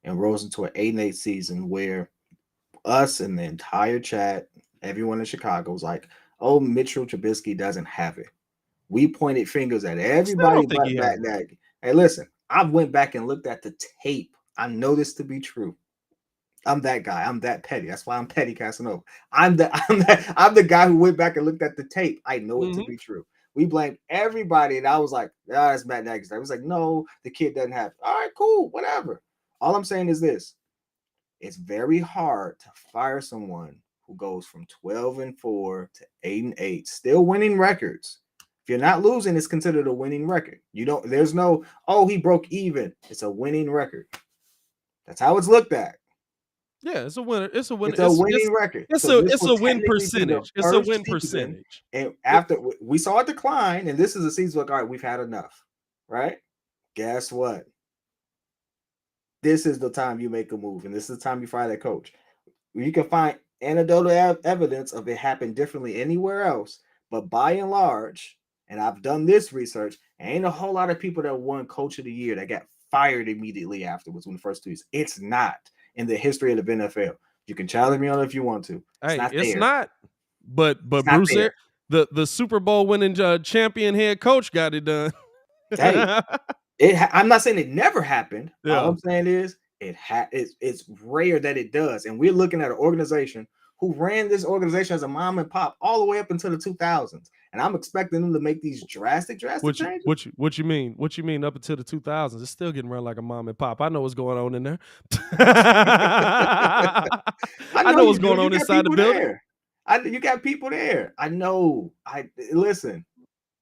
and rolls into an 8-8 season where us and the entire chat, everyone in Chicago was like, "Oh, Mitchell Trubisky doesn't have it." We pointed fingers at Still everybody don't think but he has Matt it. Nagy. Hey, listen, I went back and looked at the tape. I know this to be true. I'm that guy. I'm that petty. That's why I'm petty Casanova. I'm the guy who went back and looked at the tape. I know it to be true. We blamed everybody, and I was like, "Ah, it's Matt Nagy's." I was like, "No, the kid doesn't have it." All right, cool, whatever. All I'm saying is this: it's very hard to fire someone who goes from 12-4 to 8-8, still winning records. If you're not losing, it's considered a winning record. You don't. There's no, "Oh, he broke even." It's a winning record. That's how it's looked at. Yeah, it's a winner. It's a winner. It's a winning record. So this It's will a win technically be the percentage. It's a first win season. percentage. And after we saw a decline, and this is a season like, all right, we've had enough, right? Guess what? This is the time you make a move, and this is the time you fire that coach. You can find anecdotal evidence of it happened differently anywhere else, but by and large, and I've done this research, ain't a whole lot of people that won Coach of the Year that got fired immediately afterwards in the first 2 years. It's not in the history of the NFL. You can challenge me on it if you want to. It's Hey, not it's there. not. But It's not Bruce, there. the Super Bowl winning champion head coach got it done. Hey, I'm not saying it never happened. All Yeah. I'm saying is it's rare that it does. And we're looking at an organization who ran this organization as a mom and pop all the way up until the 2000s. And I'm expecting them to make these drastic changes. What you mean? What you mean up until the 2000s? It's still getting run like a mom and pop. I know what's going on in there. I I know know what's you do. going You on got inside the people building. there. You got people there. I know. I listen.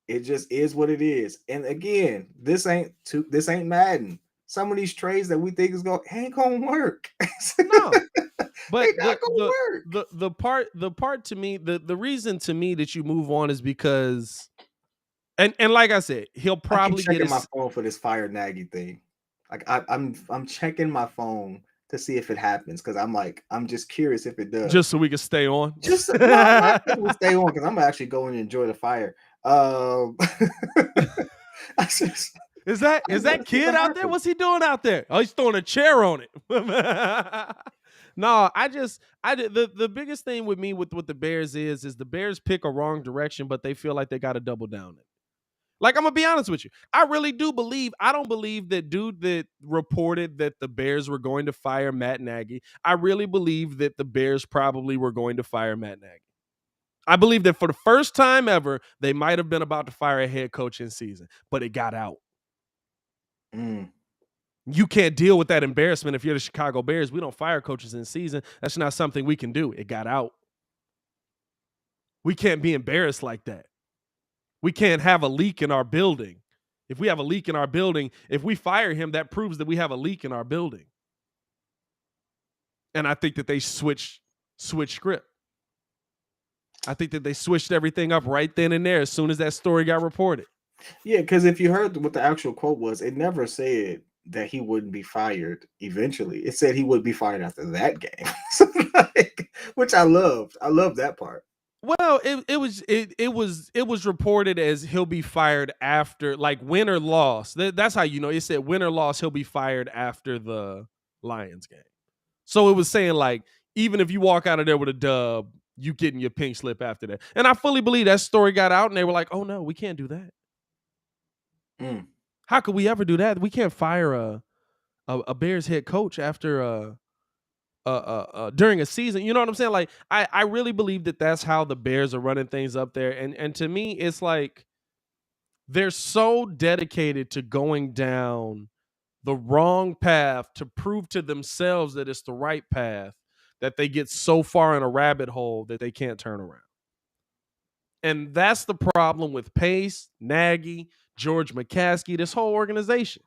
It just is what it is. And again, this ain't Madden. Some of these trades that we think is ain't gonna work. No. They But not gonna work. the part to me, the reason to me that you move on is because and like I said, he'll I keep probably get checking my his phone for this fire Nagy thing. Like I'm checking my phone to see if it happens because I'm just curious if it does. just so we can stay on. Just not because we stay on because I'm actually going to enjoy the fire. I just Is I want that to see kid what out there? happens. What's he doing out there? Oh, he's throwing a chair on it. No, the biggest thing with me with the Bears is the Bears pick a wrong direction, but they feel like they got to double down it. Like, I'm gonna be honest with you. I really do believe, I don't believe that dude that reported that the Bears were going to fire Matt Nagy. I really believe that the Bears probably were going to fire Matt Nagy. I believe that for the first time ever, they might have been about to fire a head coach in season, but it got out. Mm. You can't deal with that embarrassment if you're the Chicago Bears. We don't fire coaches in season. That's not something we can do. It got out. We can't be embarrassed like that. We can't have a leak in our building. If we have a leak in our building, if we fire him, that proves that we have a leak in our building. And I think that they switched script. I think that they switched everything up right then and there as soon as that story got reported. Yeah, because if you heard what the actual quote was, it never said that he wouldn't be fired eventually. It said he would be fired after that game. So, which I loved. I love that part. Well, it was reported as he'll be fired after, like, win or loss. That's how you know. It said win or loss, he'll be fired after the Lions game. So it was saying, like, even if you walk out of there with a dub, you getting your pink slip after that. And I fully believe that story got out, and they were like, "Oh no, we can't do that. Mm. How could we ever do that? We can't fire a Bears head coach after during a season. You know what I'm saying? Like I really believe that that's how the Bears are running things up there. And to me, it's like they're so dedicated to going down the wrong path to prove to themselves that it's the right path that they get so far in a rabbit hole that they can't turn around. And that's the problem with Pace, Nagy, George McCaskey, this whole organization.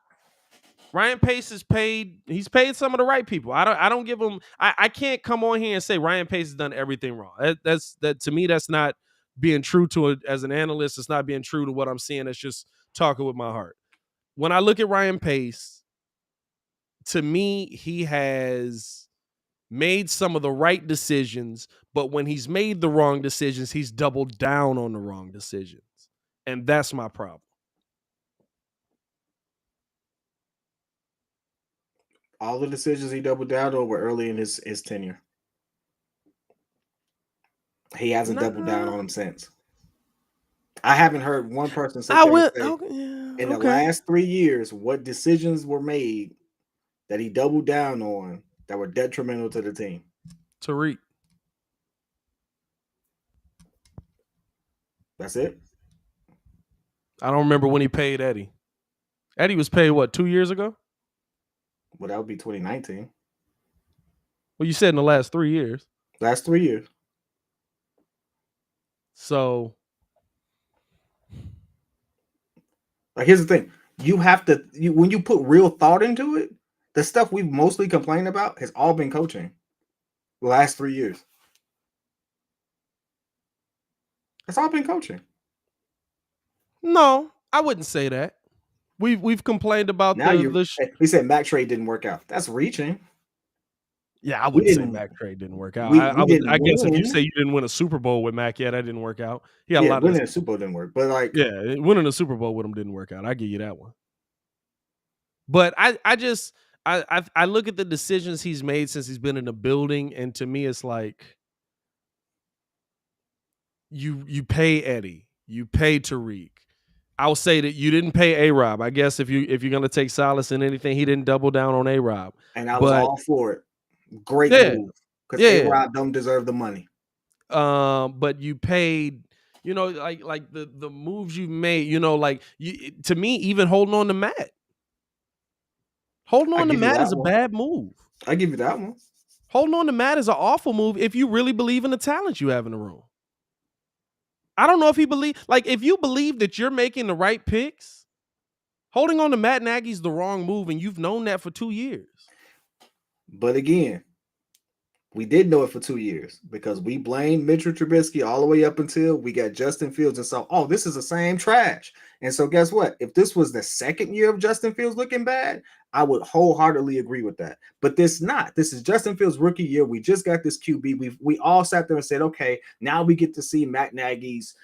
Ryan Pace he's paid some of the right people. I don't give him I can't come on here and say Ryan Pace has done everything wrong. That to me, that's not being true to it as an analyst. It's not being true to what I'm seeing. It's just talking with my heart. When I look at Ryan Pace, to me, he has made some of the right decisions, but when he's made the wrong decisions, he's doubled down on the wrong decisions. And that's my problem. All the decisions he doubled down on were early in his tenure. He hasn't doubled down on them since. I haven't heard one person sit there and say in the last 3 years what decisions were made that he doubled down on that were detrimental to the team. Tariq. That's it. I don't remember when he paid Eddie. Eddie was paid what, 2 years ago? Well, that would be 2019. Well, you said in the last 3 years. Last 3 years. So, like, here's the thing: you have to when you put real thought into it. The stuff we've mostly complained about has all been coaching. The last 3 years. It's all been coaching. No, I wouldn't say that. We've complained about now we said Mac trade didn't work out. That's reaching. Yeah, I wouldn't say Mac trade didn't work out. I guess if you say you didn't win a Super Bowl with Mac, yeah, that didn't work out. He had a lot winning a Super Bowl didn't work, but like winning a Super Bowl with him didn't work out. I give you that one. But I look at the decisions he's made since he's been in the building, and to me, it's like you pay Eddie, you pay Tariq. I'll say that you didn't pay A-Rob. I guess if you're gonna take solace in anything, he didn't double down on A-Rob. And I was all for it. Great move. Because A-Rob don't deserve the money. But you paid, like the moves you made, to me, even holding on to Matt. Holding on to Matt is a bad move. I give you that one. Holding on to Matt is an awful move if you really believe in the talent you have in the room. I don't know if if you believe that you're making the right picks, holding on to Matt Nagy's the wrong move, and you've known that for 2 years. But again, we did know it for 2 years because we blamed Mitchell Trubisky all the way up until we got Justin Fields and saw, this is the same trash. And so guess what? If this was the second year of Justin Fields looking bad, I would wholeheartedly agree with that. But this is Justin Fields' rookie year. We just got this QB. We all sat there and said, okay, now we get to see Matt Nagy's,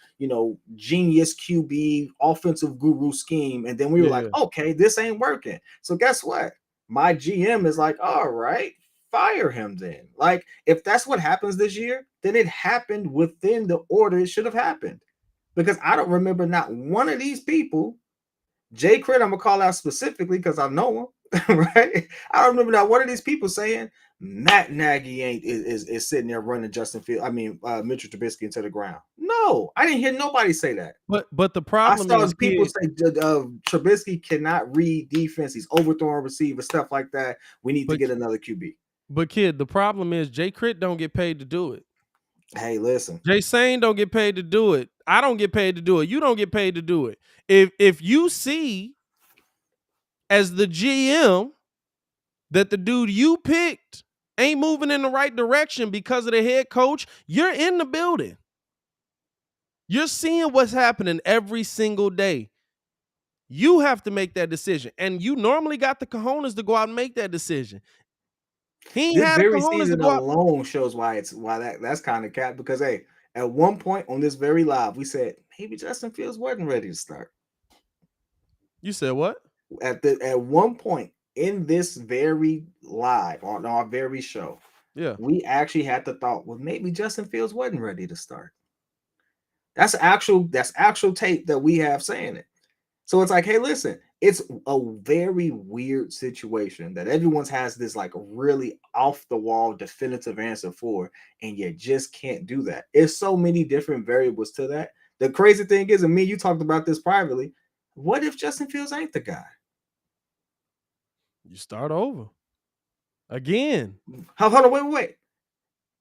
genius QB offensive guru scheme. And then we were like, okay, this ain't working. So guess what? My GM is like, all right, fire him then. Like, if that's what happens this year, then it happened within the order it should have happened. Because I don't remember not one of these people, Jay Crit, I'm going to call out specifically because I know him, right? I don't remember not one of these people saying Matt Nagy is sitting there running Mitchell Trubisky into the ground. No, I didn't hear nobody say that. But the problem I saw people say Trubisky cannot read defense. He's overthrowing receivers, stuff like that. We need to get another QB. But kid, the problem is Jay Crit don't get paid to do it. Hey, listen. Jay Sane don't get paid to do it. I don't get paid to do it. You don't get paid to do it. If you see as the GM that the dude you picked ain't moving in the right direction because of the head coach, you're in the building. You're seeing what's happening every single day. You have to make that decision. And you normally got the cojones to go out and make that decision. He this very season alone shows why that's kind of cap. Because hey, at one point on this very live, we said maybe Justin Fields wasn't ready to start. You said what? At one point in this very live on our very show, we actually had the thought, well, maybe Justin Fields wasn't ready to start. That's actual tape that we have saying it. So it's like, hey, listen, It's a very weird situation that everyone's has this like really off the wall definitive answer for, and you just can't do that. There's so many different variables to that. The crazy thing is, and me, you talked about this privately. What if Justin Fields ain't the guy? You start over again. Hold on, wait.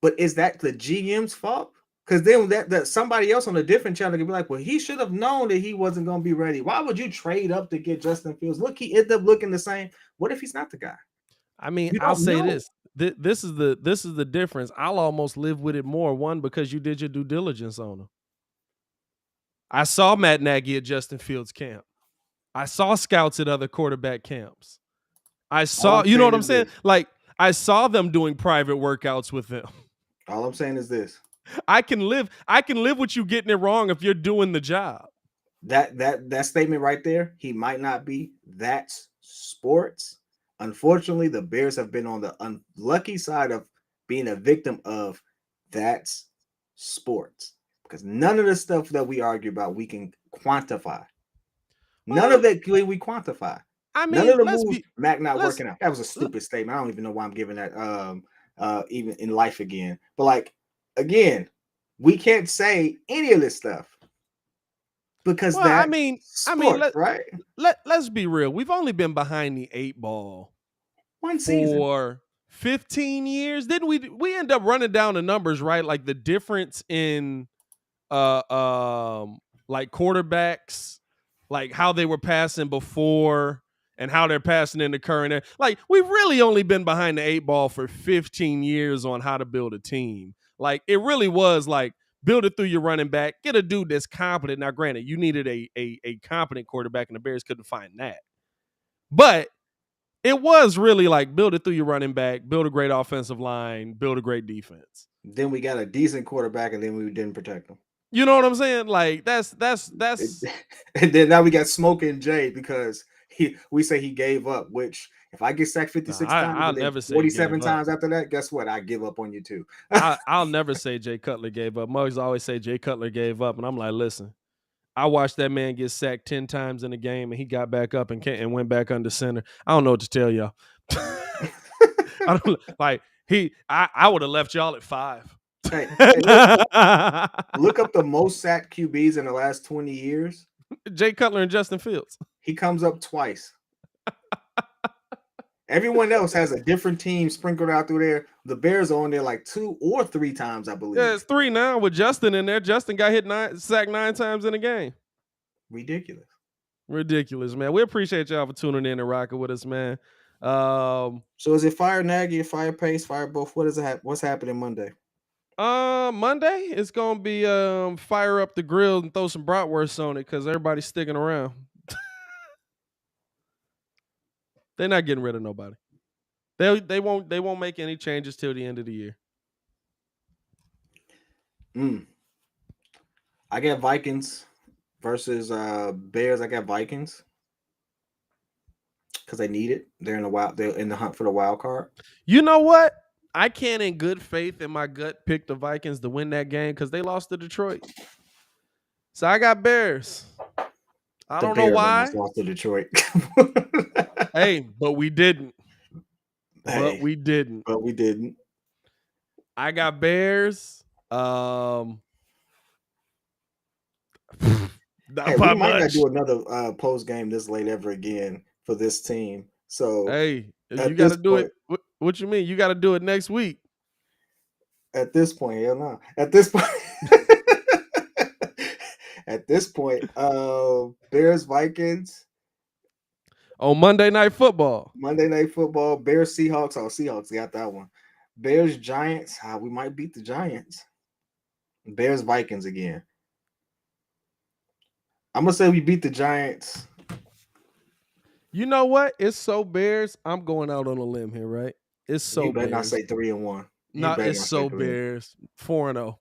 But is that the GM's fault? Because then that somebody else on a different channel could be like, well, he should have known that he wasn't going to be ready. Why would you trade up to get Justin Fields? Look, he ended up looking the same. What if he's not the guy? I mean, You I'll don't say know. this. This is the difference. I'll almost live with it more. One, because you did your due diligence on him. I saw Matt Nagy at Justin Fields camp. I saw scouts at other quarterback camps. I saw, you know what I'm saying? Like, I saw them doing private workouts with them. All I'm saying is this. I can live with you getting it wrong if you're doing the job. That statement right there, he might not be. That's sports. Unfortunately, the Bears have been on the unlucky side of being a victim of that's sports. Because none of the stuff that we argue about we can quantify. None of that can we quantify. I mean, none of the moves Mac not working out. That was a stupid statement. I don't even know why I'm giving that even in life again. But like again, we can't say any of this stuff. Because right? Let's be real. We've only been behind the 8 ball one season for 15 years. Didn't we end up running down the numbers, right? Like the difference in like quarterbacks, like how they were passing before and how they're passing in the current. Like we've really only been behind the 8 ball for 15 years on how to build a team. Like it really was like build it through your running back, get a dude that's competent. Now, granted, you needed a competent quarterback, and the Bears couldn't find that. But it was really like build it through your running back, build a great offensive line, build a great defense. Then we got a decent quarterback, and then we didn't protect him. You know what I'm saying? Like that's. And then now we got Smoking Jay because we say he gave up. Which if I get sacked 56 times, I'll never say 47 times after that, guess what? I give up on you too. I'll never say Jay Cutler gave up. Muggs always say Jay Cutler gave up, and I'm like, listen, I watched that man get sacked 10 times in a game, and he got back up and went back under center. I don't know what to tell y'all. I don't like I would have left y'all at 5. Hey, look up the most sacked QBs in the last 20 years. Jay Cutler and Justin Fields. He comes up twice. Everyone else has a different team sprinkled out through there. The Bears are on there like 2 or 3 times, I believe. Yeah, it's 3 now with Justin in there. Justin got sacked 9 times in a game. Ridiculous, man. We appreciate y'all for tuning in and rocking with us, man. So is it fire Nagy or fire Pace, fire both? What is it? What's happening Monday? Monday it's gonna be fire up the grill and throw some bratwurst on it because everybody's sticking around. They're not getting rid of nobody. They won't make any changes till the end of the year. I got Vikings versus Bears. I got Vikings because they need it. They're in the hunt for the wild card. You know what? I can't, in good faith, in my gut, pick the Vikings to win that game because they lost to Detroit. So I got Bears. I don't know why. Lost to Detroit. Hey, but we didn't. But we didn't. I got Bears. We might not do another post game this late ever again for this team. So hey, you got to do it. What you mean? You got to do it next week. At this point, hell no. At this point, Bears Vikings on Monday Night Football. Bears Seahawks. Oh, Seahawks got that one. Bears Giants. We might beat the Giants. Bears Vikings again. I'm gonna say we beat the Giants. You know what? It's so Bears. I'm going out on a limb here, right? It's so you better Bears. not say 3-1. No, it's so Bears. 4-0.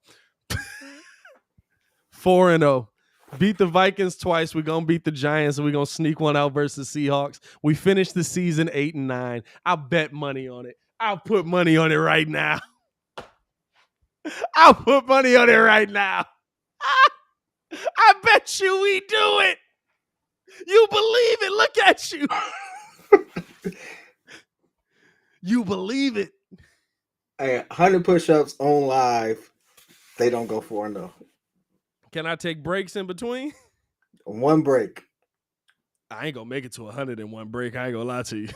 4-0. Beat the Vikings twice. We're gonna beat the Giants, and we're gonna sneak one out versus Seahawks. We finished the season 8-9. I'll bet money on it. I'll put money on it right now. I'll put money on it right now. I bet you we do it. You believe it. Look at you. You believe it. Hey, 100 push-ups on live. They don't go 4-0. Can I take breaks in between? One break. I ain't gonna make it to 100 in one break. I ain't gonna lie to you.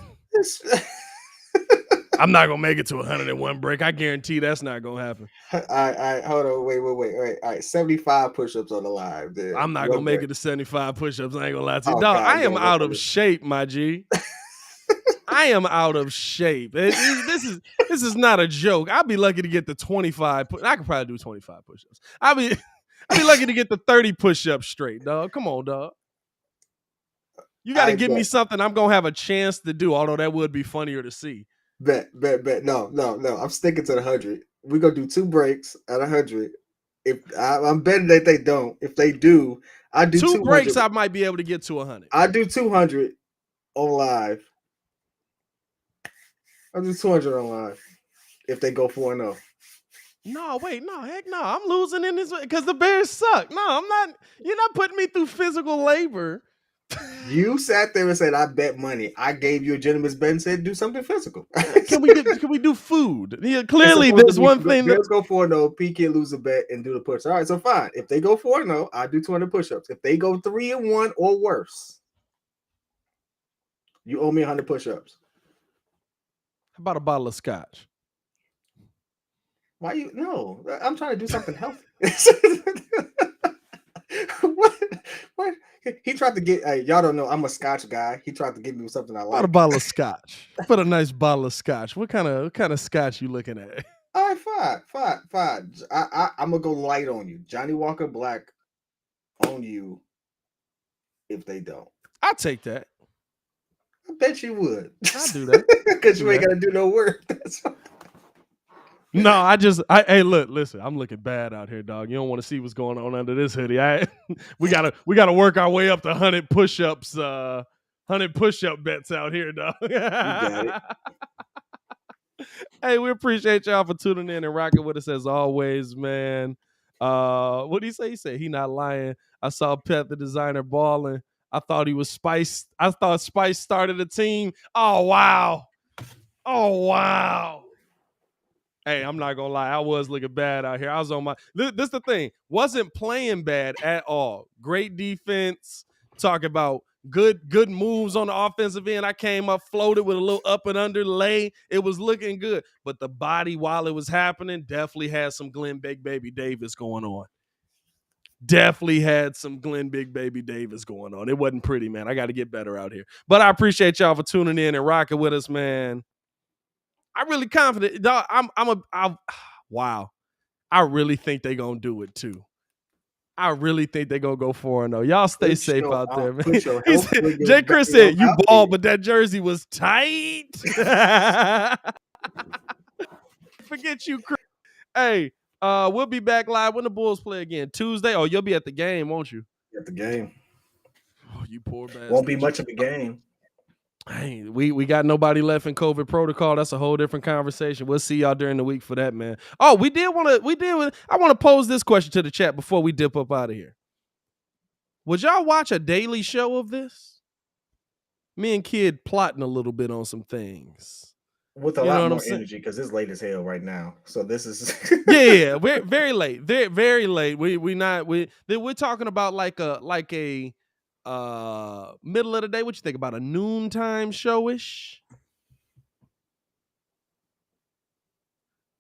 I'm not gonna make it to 100 in one break. I guarantee that's not gonna happen. All right, hold on, wait. All right, 75 push-ups on the live. Then I'm not gonna make it to 75 push-ups. I ain't gonna lie to you. Oh, Dog, God, I am yeah, out of shape, my G. I am out of shape. This is not a joke. I'd be lucky to get the 25. I could probably do 25 push-ups. I'd be lucky to get the 30 push-ups straight, dog. Come on, dog. You got to give me something I'm gonna have a chance to do. Although that would be funnier to see. Bet. No. I'm sticking to the 100. We're gonna do 2 breaks at 100. If I'm betting that they don't. If they do, I do 2 200. breaks. I might be able to get to 100. I do 200 on live. I'll do 200 on live if they go 4-0. No, wait, no, heck no. I'm losing in this because the Bears suck. No, I'm not. You're not putting me through physical labor. You sat there and said, I bet money. I gave you a gentleman's bet and said, do something physical. Can we do food? Yeah, clearly, there's one thing. Let's go 4-0. P can lose a bet and do the push. All right, so fine. If they go 4-0, I do 200 push-ups. If they go 3-1 or worse, you owe me 100 push-ups. How about a bottle of scotch? Why you? No, I'm trying to do something healthy. What? He tried to get. Y'all don't know. I'm a Scotch guy. He tried to give me something I like. About a bottle of scotch. Put a nice bottle of scotch. What kind of scotch you looking at? All right, fine. I'm gonna go light on you. Johnny Walker Black on you. If they don't, I'll take that. I bet you would. I'll do that because you ain't gotta do no work. That's right. No, hey, look, listen, I'm looking bad out here, dog. You don't want to see what's going on under this hoodie. We gotta work our way up to 100 push-ups, 100 push-up bets out here, dog. You got it. Hey, we appreciate y'all for tuning in and rocking with us as always, man. What did he say? He said he not lying. I saw Pet the designer balling. I thought he was Spice. I thought Spice started a team. Oh wow. Hey, I'm not gonna lie. I was looking bad out here. I was on my. This the thing. Wasn't playing bad at all. Great defense. Talk about good moves on the offensive end. I came up, floated with a little up and under lay. It was looking good, but the body while it was happening definitely had some Glenn Big Baby Davis going on. Definitely had some Glenn Big Baby Davis going on. It wasn't pretty, man. I got to get better out here. But I appreciate y'all for tuning in and rocking with us, man. I'm really confident. Dog, wow. I really think they're going to do it too. I really think they're going to go 4-0. Y'all stay safe out there, man. Jay Chris said, you bald, but that jersey was tight. Forget you, Chris. Hey, we'll be back live when the Bulls play again. Tuesday. Oh, you'll be at the game, won't you? At the game. Oh, you poor bastard. Won't be much of a game. Hey, we got nobody left in COVID protocol. That's a whole different conversation. We'll see y'all during the week for that, man. Oh, I want to pose this question to the chat before we dip up out of here. Would y'all watch a daily show of this? Me and Kid plotting a little bit on some things. With a lot more energy because it's late as hell right now. So this is yeah, we're very late. Very late. We're talking about like a middle of the day. What you think about a noontime showish?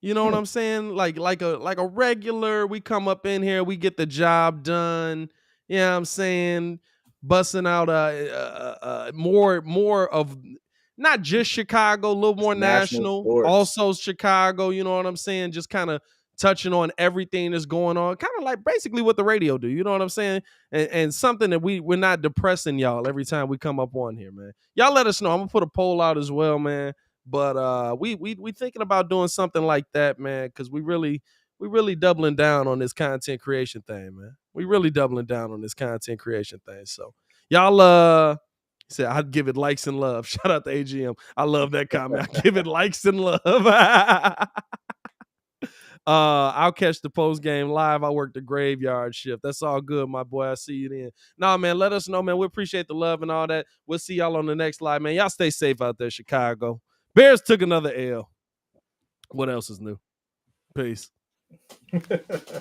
You know what I'm saying? Like a regular, we come up in here, we get the job done. You know what I'm saying? Busting out more of not just Chicago, a little more national also Chicago, you know what I'm saying? Just kind of touching on everything that's going on, kind of like basically what the radio do, you know what I'm saying? And something that we're not depressing y'all every time we come up on here, man. Y'all let us know. I'm gonna put a poll out as well, man. But we thinking about doing something like that, man, because we really doubling down on this content creation thing, man. We really doubling down on this content creation thing. So y'all said I'd give it likes and love. Shout out to AGM. I love that comment. I give it likes and love. I'll catch the post game live. I work the graveyard shift. That's all good, my boy. I see you then. Nah, man, let us know, man. We appreciate the love and all that. We'll see y'all on the next live, man. Y'all stay safe out there, Chicago. Bears took another L. What else is new? Peace.